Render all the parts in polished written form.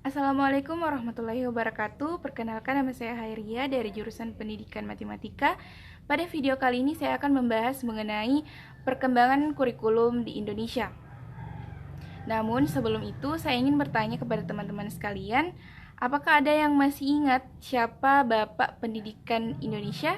Assalamualaikum warahmatullahi wabarakatuh. Perkenalkan, nama saya Hairia dari jurusan Pendidikan Matematika. Pada video kali ini saya akan membahas mengenai perkembangan kurikulum di Indonesia. Namun sebelum itu saya ingin bertanya kepada teman-teman sekalian, apakah ada yang masih ingat siapa Bapak Pendidikan Indonesia?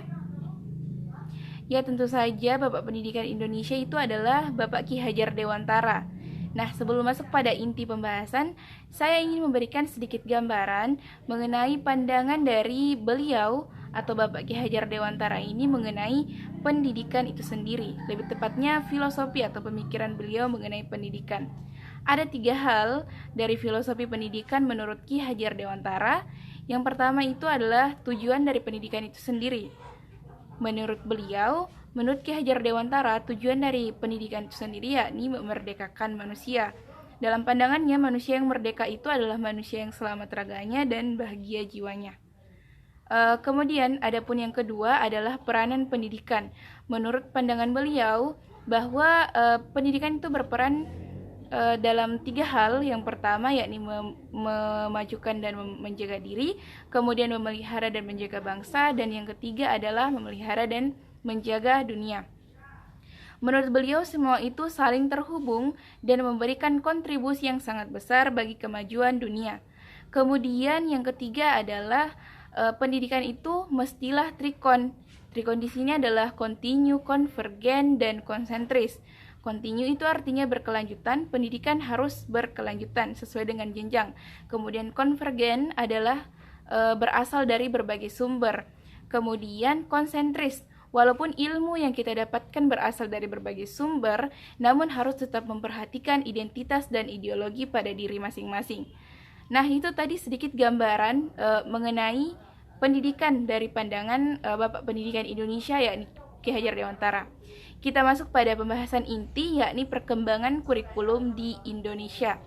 Ya, tentu saja Bapak Pendidikan Indonesia itu adalah Bapak Ki Hajar Dewantara. Nah, sebelum masuk pada inti pembahasan, saya ingin memberikan sedikit gambaran mengenai pandangan dari beliau atau Bapak Ki Hajar Dewantara ini mengenai pendidikan itu sendiri. Lebih tepatnya filosofi atau pemikiran beliau mengenai pendidikan. Ada 3 hal dari filosofi pendidikan menurut Ki Hajar Dewantara. Yang pertama itu adalah tujuan dari pendidikan itu sendiri. Menurut beliau, menurut Ki Hajar Dewantara, tujuan dari pendidikan itu sendiri yakni memerdekakan manusia. Dalam pandangannya, manusia yang merdeka itu adalah manusia yang selamat raganya dan bahagia jiwanya. Kemudian, adapun yang kedua adalah peranan pendidikan. Menurut pandangan beliau, bahwa pendidikan itu berperan dalam 3 hal. Yang pertama yakni memajukan dan menjaga diri, kemudian memelihara dan menjaga bangsa, dan yang ketiga adalah memelihara dan menjaga dunia. Menurut beliau, semua itu saling terhubung dan memberikan kontribusi yang sangat besar bagi kemajuan dunia. Kemudian yang ketiga adalah pendidikan itu mestilah trikon. Trikon di sini adalah kontinu, konvergen, dan konsentris. Kontinu itu artinya berkelanjutan, pendidikan harus berkelanjutan sesuai dengan jenjang. Kemudian konvergen adalah berasal dari berbagai sumber. Kemudian konsentris, walaupun ilmu yang kita dapatkan berasal dari berbagai sumber, namun harus tetap memperhatikan identitas dan ideologi pada diri masing-masing. Nah, itu tadi sedikit gambaran mengenai pendidikan dari pandangan Bapak Pendidikan Indonesia yakni Ki Hajar Dewantara. Kita masuk pada pembahasan inti yakni perkembangan kurikulum di Indonesia.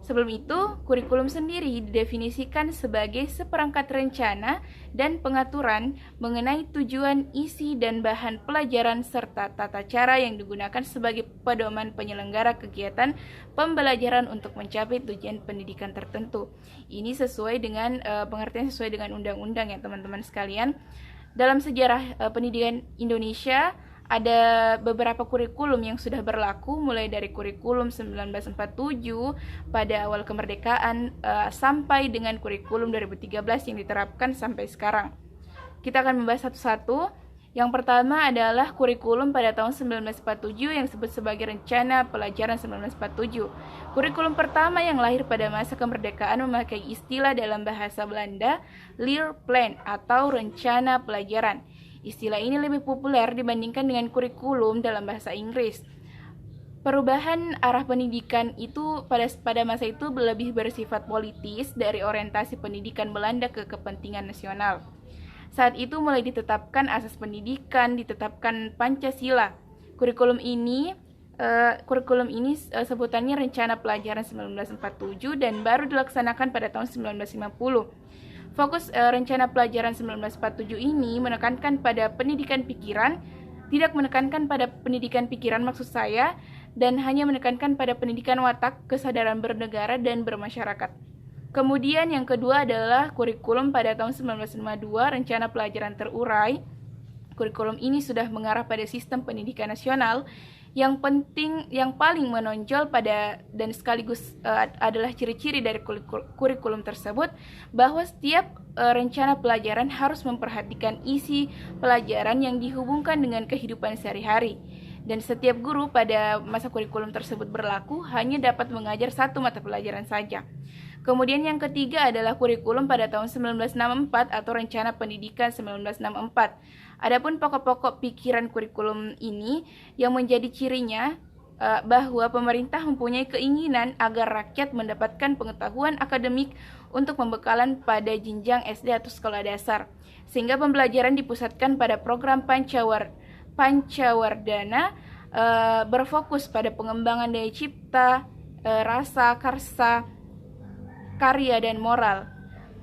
Sebelum itu, kurikulum sendiri didefinisikan sebagai seperangkat rencana dan pengaturan mengenai tujuan, isi, dan bahan pelajaran serta tata cara yang digunakan sebagai pedoman penyelenggara kegiatan pembelajaran untuk mencapai tujuan pendidikan tertentu. Ini sesuai dengan pengertian sesuai dengan undang-undang ya teman-teman sekalian. Dalam sejarah pendidikan Indonesia, ada beberapa kurikulum yang sudah berlaku mulai dari kurikulum 1947 pada awal kemerdekaan sampai dengan kurikulum 2013 yang diterapkan sampai sekarang. Kita akan membahas satu-satu. Yang pertama adalah kurikulum pada tahun 1947 yang disebut sebagai Rencana Pelajaran 1947. Kurikulum pertama yang lahir pada masa kemerdekaan memakai istilah dalam bahasa Belanda Leerplan atau Rencana Pelajaran. Istilah ini lebih populer dibandingkan dengan kurikulum dalam bahasa Inggris. Perubahan arah pendidikan itu pada masa itu lebih bersifat politis dari orientasi pendidikan Belanda ke kepentingan nasional. Saat itu mulai ditetapkan asas pendidikan, ditetapkan Pancasila. Kurikulum ini sebutannya Rencana Pelajaran 1947 dan baru dilaksanakan pada tahun 1950. Fokus Rencana Pelajaran 1947 ini menekankan pada pendidikan pikiran, tidak menekankan pada pendidikan pikiran maksud saya, dan hanya menekankan pada pendidikan watak, kesadaran bernegara, dan bermasyarakat. Kemudian yang kedua adalah kurikulum pada tahun 1952, Rencana Pelajaran Terurai. Kurikulum ini sudah mengarah pada sistem pendidikan nasional. Yang paling menonjol pada dan sekaligus adalah ciri-ciri dari kurikulum tersebut bahwa setiap rencana pelajaran harus memperhatikan isi pelajaran yang dihubungkan dengan kehidupan sehari-hari. Dan setiap guru pada masa kurikulum tersebut berlaku hanya dapat mengajar satu mata pelajaran saja. Kemudian yang ketiga adalah kurikulum pada tahun 1964 atau Rencana Pendidikan 1964. Adapun pokok-pokok pikiran kurikulum ini yang menjadi cirinya bahwa pemerintah mempunyai keinginan agar rakyat mendapatkan pengetahuan akademik untuk pembekalan pada jenjang SD atau sekolah dasar, sehingga pembelajaran dipusatkan pada program Pancawardhana berfokus pada pengembangan daya cipta, rasa, karsa, karya, dan moral.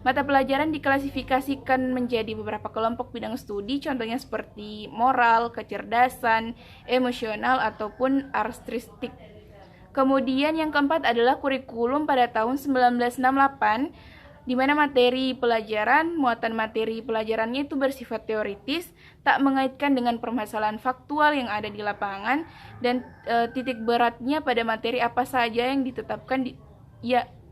Mata pelajaran diklasifikasikan menjadi beberapa kelompok bidang studi, contohnya seperti moral, kecerdasan, emosional, ataupun artistik. Kemudian yang keempat adalah kurikulum pada tahun 1968, di mana materi pelajaran, muatan materi pelajarannya itu bersifat teoritis, tak mengaitkan dengan permasalahan faktual yang ada di lapangan, dan titik beratnya pada materi apa saja yang ditetapkan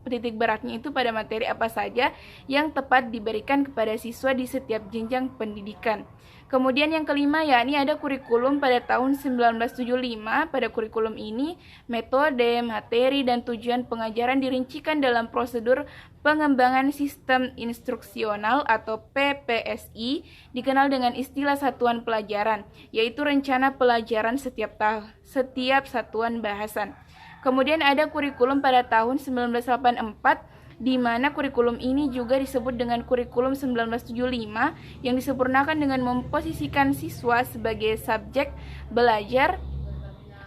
titik beratnya itu pada materi apa saja yang tepat diberikan kepada siswa di setiap jenjang pendidikan. Kemudian yang kelima yakni ada kurikulum pada tahun 1975. Pada kurikulum ini, metode, materi, dan tujuan pengajaran dirincikan dalam prosedur pengembangan sistem instruksional atau PPSI, dikenal dengan istilah satuan pelajaran, yaitu rencana pelajaran setiap satuan bahasan. Kemudian ada kurikulum pada tahun 1984, di mana kurikulum ini juga disebut dengan kurikulum 1975, yang disempurnakan dengan memposisikan siswa sebagai subjek belajar,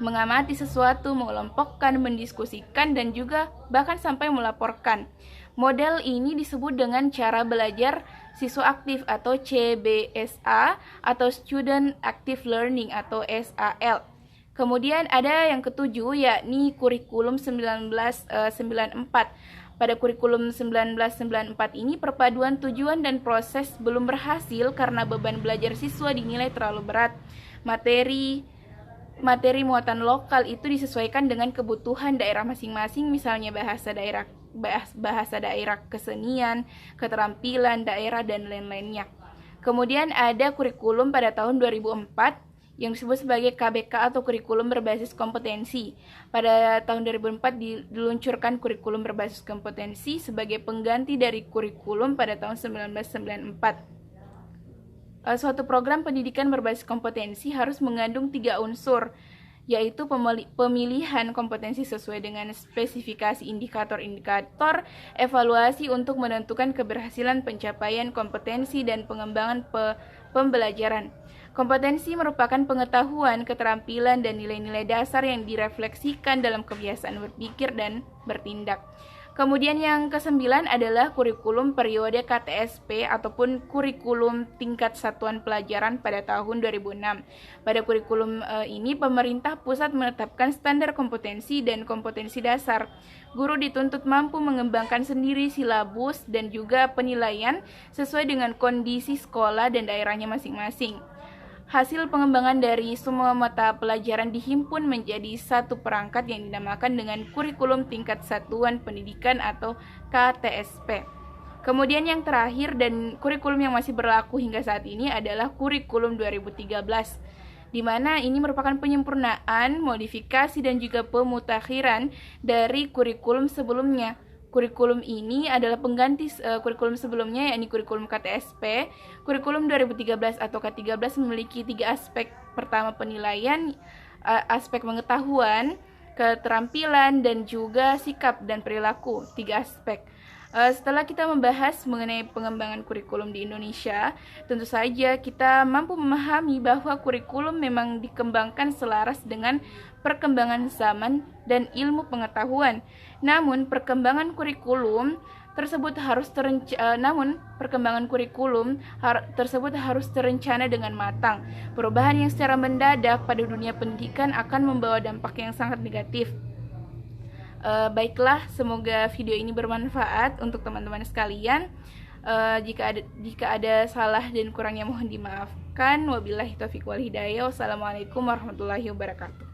mengamati sesuatu, mengelompokkan, mendiskusikan, dan juga bahkan sampai melaporkan. Model ini disebut dengan cara belajar siswa aktif atau CBSA atau Student Active Learning atau SAL. Kemudian ada yang ketujuh yakni kurikulum 1994. Pada kurikulum 1994 ini, perpaduan tujuan dan proses belum berhasil karena beban belajar siswa dinilai terlalu berat. Materi muatan lokal itu disesuaikan dengan kebutuhan daerah masing-masing, misalnya bahasa daerah kesenian, keterampilan daerah, dan lain-lainnya. Kemudian ada kurikulum pada tahun 2004 yang disebut sebagai KBK atau kurikulum berbasis kompetensi. Pada tahun 2004 diluncurkan kurikulum berbasis kompetensi sebagai pengganti dari kurikulum pada tahun 1994. Suatu program pendidikan berbasis kompetensi harus mengandung 3 unsur, yaitu pemilihan kompetensi sesuai dengan spesifikasi indikator-indikator, evaluasi untuk menentukan keberhasilan pencapaian kompetensi, dan pengembangan pembelajaran. Kompetensi merupakan pengetahuan, keterampilan, dan nilai-nilai dasar yang direfleksikan dalam kebiasaan berpikir dan bertindak. Kemudian yang kesembilan adalah kurikulum periode KTSP ataupun kurikulum tingkat satuan pelajaran pada tahun 2006. Pada kurikulum ini, pemerintah pusat menetapkan standar kompetensi dan kompetensi dasar. Guru dituntut mampu mengembangkan sendiri silabus dan juga penilaian sesuai dengan kondisi sekolah dan daerahnya masing-masing. Hasil pengembangan dari semua mata pelajaran dihimpun menjadi satu perangkat yang dinamakan dengan kurikulum tingkat satuan pendidikan atau KTSP. Kemudian yang terakhir dan kurikulum yang masih berlaku hingga saat ini adalah kurikulum 2013, di mana ini merupakan penyempurnaan, modifikasi, dan juga pemutakhiran dari kurikulum sebelumnya. Kurikulum ini adalah pengganti kurikulum sebelumnya, yakni kurikulum KTSP. Kurikulum 2013 atau K13 memiliki 3 aspek. Pertama, penilaian, aspek pengetahuan, keterampilan, dan juga sikap dan perilaku. 3 aspek. Setelah kita membahas mengenai pengembangan kurikulum di Indonesia, tentu saja kita mampu memahami bahwa kurikulum memang dikembangkan selaras dengan perkembangan zaman dan ilmu pengetahuan. Namun, perkembangan kurikulum tersebut harus terencana dengan matang. Perubahan yang secara mendadak pada dunia pendidikan akan membawa dampak yang sangat negatif. Baiklah, semoga video ini bermanfaat untuk teman-teman sekalian. Jika ada salah dan kurangnya mohon dimaafkan. Wabillahi taufiq wal hidayah. Wassalamualaikum warahmatullahi wabarakatuh.